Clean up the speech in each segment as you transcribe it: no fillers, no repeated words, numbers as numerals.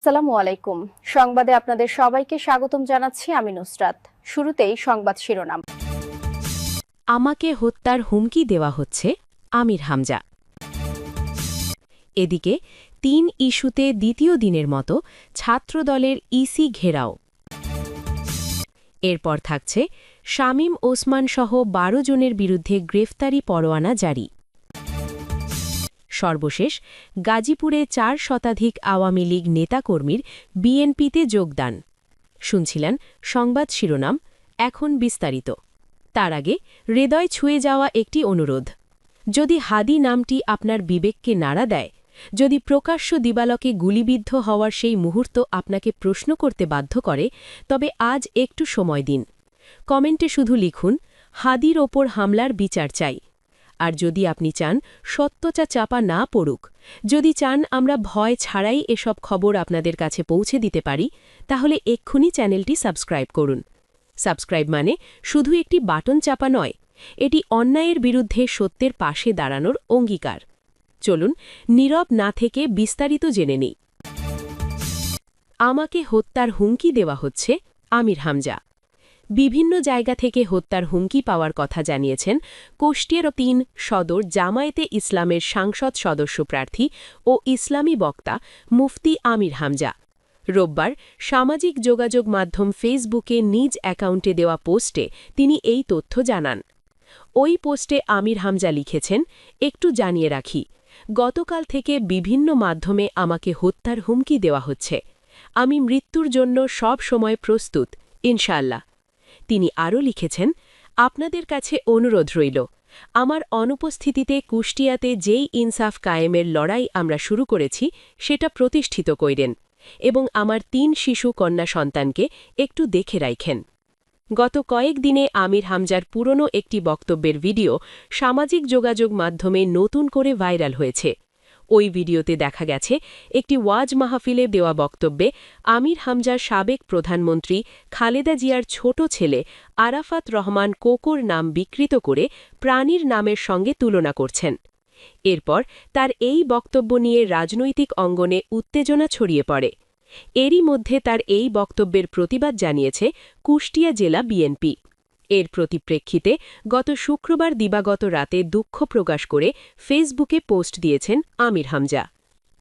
আসসালামু আলাইকুম। সংবাদে আপনাদের সবাইকে স্বাগতম জানাচ্ছি আমি নুসরাত। শুরুতেই সংবাদ শিরোনাম। আমাকে হত্যার হুমকি দেওয়া হচ্ছে আমির হামজা। এদিকে ৩ ইস্যুতে দ্বিতীয় দিনের মতো ছাত্রদলের ইসি ঘেরাও। এরপর থাকছে শামীম ওসমান সহ ১২ জনের বিরুদ্ধে গ্রেফতারি পরোয়ানা জারি। সর্বশেষ গাজীপুরে ৪ শতাধিক আওয়ামী লীগ নেতাকর্মীর বিএনপিতে যোগদান। শুনছিলেন সংবাদ শিরোনাম, এখন বিস্তারিত। তার আগে হৃদয় ছুঁয়ে যাওয়া একটি অনুরোধ। যদি হাদি নামটি আপনার বিবেককে নাড়া দেয়, যদি প্রকাশ্য দিবালকে গুলিবিদ্ধ হওয়ার সেই মুহূর্ত আপনাকে প্রশ্ন করতে বাধ্য করে, তবে আজ একটু সময় দিন। কমেন্টে শুধু লিখুন, হাদির ওপর হামলার বিচার চাই। আর যদি আপনি চান সত্যটা চাপা না পড়ুক, যদি চান আমরা ভয় ছাড়াই এসব খবর আপনাদের কাছে পৌঁছে দিতে পারি, তাহলে এক্ষুনি চ্যানেলটি সাবস্ক্রাইব করুন। সাবস্ক্রাইব মানে শুধু একটি বাটন চাপা নয়, এটি অন্যায়ের বিরুদ্ধে সত্যের পাশে দাঁড়ানোর অঙ্গীকার। চলুন নীরব না থেকে বিস্তারিত জেনে নেই। আমাকে হত্যার হুমকি দেওয়া হচ্ছে আমির হামজা। বিভিন্ন জায়গা থেকে হত্যার হুমকি পাওয়ার কথা জানিয়েছেন কুষ্টিয়ার ৩ সদর জামায়াতে ইসলামের সাংসদ সদস্য প্রার্থী ও ইসলামী বক্তা মুফতি আমির হামজা। রোববার সামাজিক যোগাযোগ মাধ্যম ফেসবুকে নিজ অ্যাকাউন্টে দেওয়া পোস্টে তিনি এই তথ্য জানান। ওই পোস্টে আমির হামজা লিখেছেন, একটু জানিয়ে রাখি, গতকাল থেকে বিভিন্ন মাধ্যমে আমাকে হত্যার হুমকি দেওয়া হচ্ছে। আমি মৃত্যুর জন্য সব সময় প্রস্তুত, ইনশাআল্লাহ। তিনি আরও লিখেছেন, আপনাদের কাছে অনুরোধ রইল, আমার অনুপস্থিতিতে কুষ্টিয়াতে যেই ইনসাফ কায়েমের লড়াই আমরা শুরু করেছি সেটা প্রতিষ্ঠিত কইরেন এবং আমার ৩ শিশু কন্যা সন্তানকে একটু দেখে রাখেন। গত কয়েক দিনে আমির হামজার পুরনো একটি বক্তব্যের ভিডিও সামাজিক যোগাযোগ মাধ্যমে নতুন করে ভাইরাল হয়েছে। ওই ভিডিওতে দেখা গেছে একটি ওয়াজ মাহফিলে দেওয়া বক্তব্যে আমির হামজার সাবেক প্রধানমন্ত্রী খালেদা জিয়ার ছোট ছেলে আরাফাত রহমান কোকোর নাম বিকৃত করে প্রাণীর নামের সঙ্গে তুলনা করছেন। এরপর তার এই বক্তব্য নিয়ে রাজনৈতিক অঙ্গনে উত্তেজনা ছড়িয়ে পড়ে। এরই মধ্যে তার এই বক্তব্যের প্রতিবাদ জানিয়েছে কুষ্টিয়া জেলা বিএনপি। এর পরিপ্রেক্ষিতে গত শুক্রবার দিবাগত রাতে দুঃখ প্রকাশ করে ফেসবুকে পোস্ট দিয়েছেন আমির হামজা।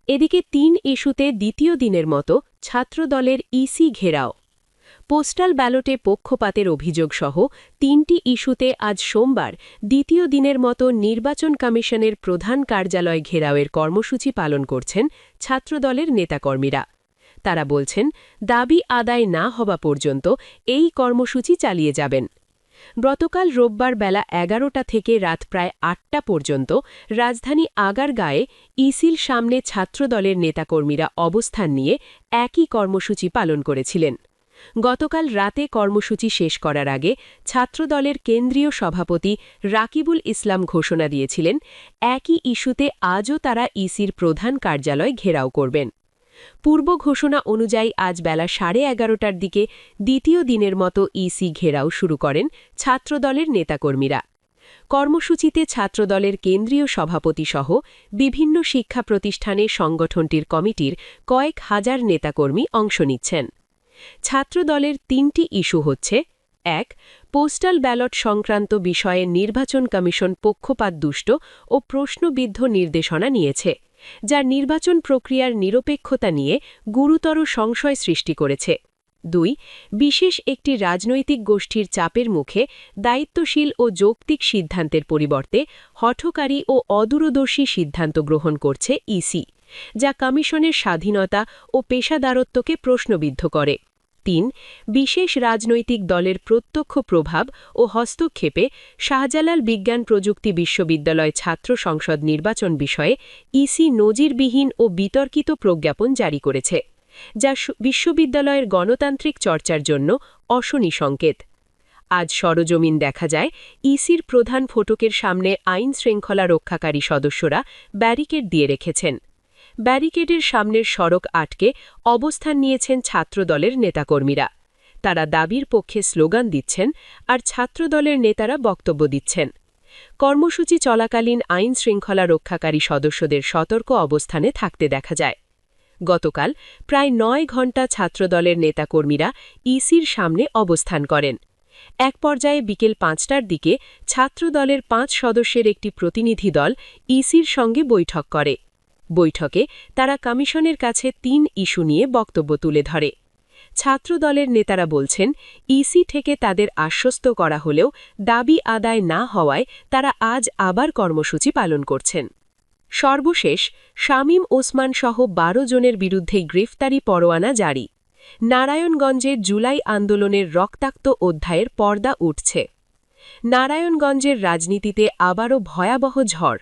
এদিকে ৩ ইস্যুতে দ্বিতীয় দিনের মতো ছাত্রদলের ইসি ঘেরাও। পোস্টাল ব্যালটে পক্ষপাতের অভিযোগসহ ৩টি ইস্যুতে আজ সোমবার দ্বিতীয় দিনের মতো নির্বাচন কমিশনের প্রধান কার্যালয় ঘেরাওয়ের কর্মসূচি পালন করছেন ছাত্রদলের নেতাকর্মীরা। তারা বলছেন, দাবি আদায় না হওয়া পর্যন্ত এই কর্মসূচি চালিয়ে যাবেন। গতকাল রোববার বেলা ১১টা থেকে রাত প্রায় ৮টা পর্যন্ত রাজধানী আগারগাঁয়ে ইসির সামনে ছাত্রদলের নেতাকর্মীরা অবস্থান নিয়ে একই কর্মসূচি পালন করেছিলেন। গতকাল রাতে কর্মসূচি শেষ করার আগে ছাত্রদলের কেন্দ্রীয় সভাপতি রাকিবুল ইসলাম ঘোষণা দিয়েছিলেন, একই ইস্যুতে আজও তারা ইসির প্রধান কার্যালয় ঘেরাও করবেন। পূর্ব ঘোষণা অনুযায়ী আজ বেলা 11:30টার দিকে দ্বিতীয় দিনের মতো ইসি ঘেরাও শুরু করেন ছাত্রদলের নেতাকর্মীরা। কর্মসূচিতে ছাত্রদলের কেন্দ্রীয় সভাপতিসহ বিভিন্ন শিক্ষা প্রতিষ্ঠানে সংগঠনটির কমিটির কয়েক হাজার নেতাকর্মী অংশ নিচ্ছেন। ছাত্রদলের ৩টি ইস্যু হচ্ছে: ১. পোস্টাল ব্যালট সংক্রান্ত বিষয়ে নির্বাচন কমিশন পক্ষপাতদুষ্ট ও প্রশ্নবিদ্ধ নির্দেশনা নিয়েছে, যা নির্বাচন প্রক্রিয়ার নিরপেক্ষতা নিয়ে গুরুতর সংশয় সৃষ্টি করেছে। ২. বিশেষ একটি রাজনৈতিক গোষ্ঠীর চাপের মুখে দায়িত্বশীল ও যৌক্তিক সিদ্ধান্তের পরিবর্তে হঠকারী ও অদূরদর্শী সিদ্ধান্ত গ্রহণ করছে ইসি, যা কমিশনের স্বাধীনতা ও পেশাদারত্বকে প্রশ্নবিদ্ধ করে। ৩. বিশেষ রাজনৈতিক দলের প্রত্যক্ষ প্রভাব ও হস্তক্ষেপে শাহজালাল বিজ্ঞান প্রযুক্তি বিশ্ববিদ্যালয় ছাত্র সংসদ নির্বাচন বিষয়ে ইসি নজিরবিহীন ও বিতর্কিত প্রজ্ঞাপন জারি করেছে, যা বিশ্ববিদ্যালয়ের গণতান্ত্রিক চর্চার জন্য অশনি সংকেত। আজ সরজমিন দেখা যায়, ইসির প্রধান ফটকের সামনে আইন শৃঙ্খলা রক্ষাকারী সদস্যরা ব্যারিকেড দিয়ে রেখেছেন। ব্যারিকেডের সামনের সড়ক আটকে অবস্থান নিয়েছেন ছাত্রদলের নেতাকর্মীরা। তারা দাবির পক্ষে স্লোগান দিচ্ছেন, আর ছাত্রদলের নেতারা বক্তব্য দিচ্ছেন। কর্মসূচি চলাকালীন আইন শৃঙ্খলা রক্ষাকারী সদস্যদের সতর্ক অবস্থানে থাকতে দেখা যায়। গতকাল প্রায় ৯ ঘণ্টা ছাত্রদলের নেতাকর্মীরা ইসির সামনে অবস্থান করেন। এক পর্যায়ে বিকেল ৫টার দিকে ছাত্রদলের ৫ সদস্যের একটি প্রতিনিধি দল ইসির সঙ্গে বৈঠক করে। বৈঠকে তারা কমিশনের কাছে ৩ ইস্যু নিয়ে বক্তব্য তুলে ধরে। ছাত্রদলের নেতারা বলছেন, ইসি থেকে তাদের আশ্বস্ত করা হলেও দাবি আদায় না হওয়ায় তারা আজ আবার কর্মসূচি পালন করছেন। সর্বশেষ শামীম ওসমান সহ ১২ জনের বিরুদ্ধে গ্রেফতারি পরোয়ানা জারি। নারায়ণগঞ্জের জুলাই আন্দোলনের রক্তাক্ত অধ্যায়ের পর্দা উঠছে। নারায়ণগঞ্জের রাজনীতিতে আবারও ভয়াবহ ঝড়।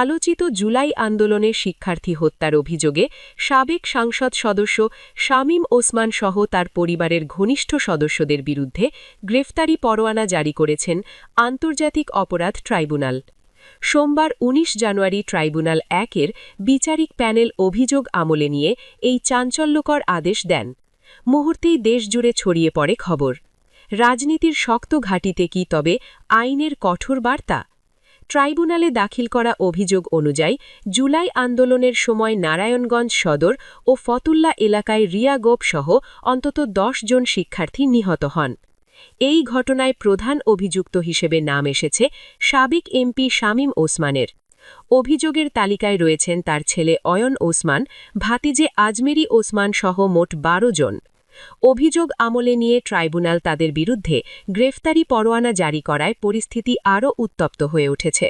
আলোচিত জুলাই আন্দোলনে শিক্ষার্থী হত্যার অভিযোগে সাবেক সংসদ সদস্য শামীম ওসমান সহ তার পরিবারের ঘনিষ্ঠ সদস্যদের বিরুদ্ধে গ্রেফতারি পরোয়ানা জারি করেছেন আন্তর্জাতিক অপরাধ ট্রাইব্যুনাল। সোমবার ১৯ জানুয়ারি ট্রাইব্যুনাল ১-এর বিচারিক প্যানেল অভিযোগ আমলে নিয়ে এই চাঞ্চল্যকর আদেশ দেন। মুহূর্তেই দেশজুড়ে ছড়িয়ে পড়ে খবর। রাজনীতির শক্ত ঘাঁটিতে কি তবে আইনের কঠোর বার্তা? ট্রাইব্যুনালে দাখিল করা অভিযোগ অনুযায়ী জুলাই আন্দোলনের সময় নারায়ণগঞ্জ সদর ও ফতুল্লা এলাকায় রিয়া গোপ সহ অন্তত ১০ জন শিক্ষার্থী নিহত হন। এই ঘটনায় প্রধান অভিযুক্ত হিসেবে নাম এসেছে সাবেক এমপি শামীম ওসমানের। অভিযোগের তালিকায় রয়েছেন তার ছেলে অয়ন ওসমান, ভাতিজে আজমেরি ওসমান সহ মোট ১২ জন। অভিযোগ আমলে নিয়ে ট্রাইব্যুনাল তাদের বিরুদ্ধে গ্রেফতারি পরোয়ানা জারি করায় পরিস্থিতি আরও উত্তপ্ত হয়ে উঠেছে।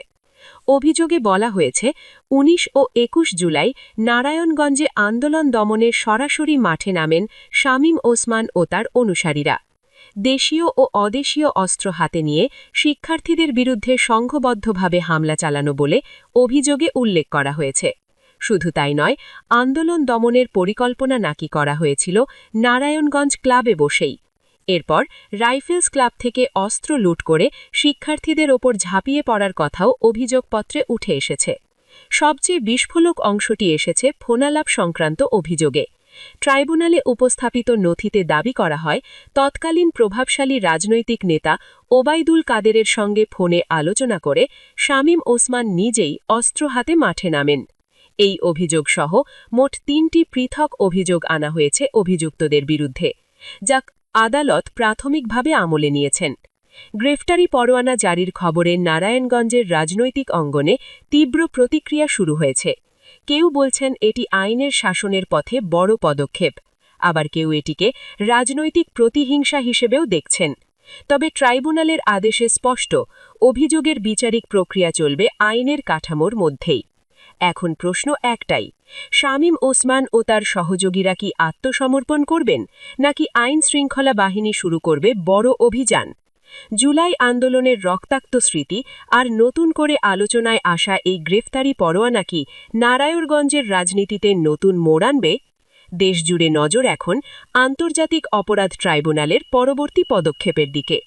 অভিযোগে বলা হয়েছে, ১৯ ও ২১ জুলাই নারায়ণগঞ্জে আন্দোলন দমনে সরাসরি মাঠে নামেন শামীম ওসমান ও তার অনুসারীরা। দেশীয় ও অদেশীয় অস্ত্র হাতে নিয়ে শিক্ষার্থীদের বিরুদ্ধে সংঘবদ্ধভাবে হামলা চালানো বলে অভিযোগে উল্লেখ করা হয়েছে। শুধু তাই নয়, আন্দোলন দমনের পরিকল্পনা নাকি করা হয়েছিল নারায়ণগঞ্জ ক্লাবে বসেই। এরপর রাইফেলস ক্লাব থেকে অস্ত্র লুট করে শিক্ষার্থীদের ওপর ঝাঁপিয়ে পড়ার কথাও অভিযোগপত্রে উঠে এসেছে। সবচেয়ে বিস্ফোরক অংশটি এসেছে ফোনালাপ সংক্রান্ত অভিযোগে। ট্রাইব্যুনালে উপস্থাপিত নথিতে দাবি করা হয়, তৎকালীন প্রভাবশালী রাজনৈতিক নেতা ওবায়দুল কাদেরের সঙ্গে ফোনে আলোচনা করে শামীম ওসমান নিজেই অস্ত্র হাতে মাঠে নামেন। এই অভিযোগ সহ মোট ৩টি পৃথক অভিযোগ আনা হয়েছে অভিযুক্তদের বিরুদ্ধে, যা আদালত প্রাথমিকভাবে আমলে নিয়েছেন। গ্রেফতারি পরোয়ানা জারির খবরে নারায়ণগঞ্জের রাজনৈতিক অঙ্গনে তীব্র প্রতিক্রিয়া শুরু হয়েছে। কেউ বলছেন এটি আইনের শাসনের পথে বড় পদক্ষেপ, আবার কেউ এটিকে রাজনৈতিক প্রতিহিংসা হিসেবেও দেখছেন। তবে ট্রাইব্যুনালের আদেশে স্পষ্ট, অভিযোগের বিচারিক প্রক্রিয়া চলবে আইনের কাঠামোর মধ্যেই। এখন প্রশ্ন একটাই, শামীম ওসমান ও তার সহযোগীরা কি আত্মসমর্পণ করবেন, নাকি আইন শৃঙ্খলা বাহিনী শুরু করবে বড় অভিযান? জুলাই আন্দোলনের রক্তাক্ত স্মৃতি আর নতুন করে আলোচনায় আসা এই গ্রেফতারি পরোয়ানা কি নারায়ণগঞ্জের রাজনীতিতে নতুন মোড় আনবে? দেশজুড়ে নজর এখন আন্তর্জাতিক অপরাধ ট্রাইব্যুনালের পরবর্তী পদক্ষেপের দিকে।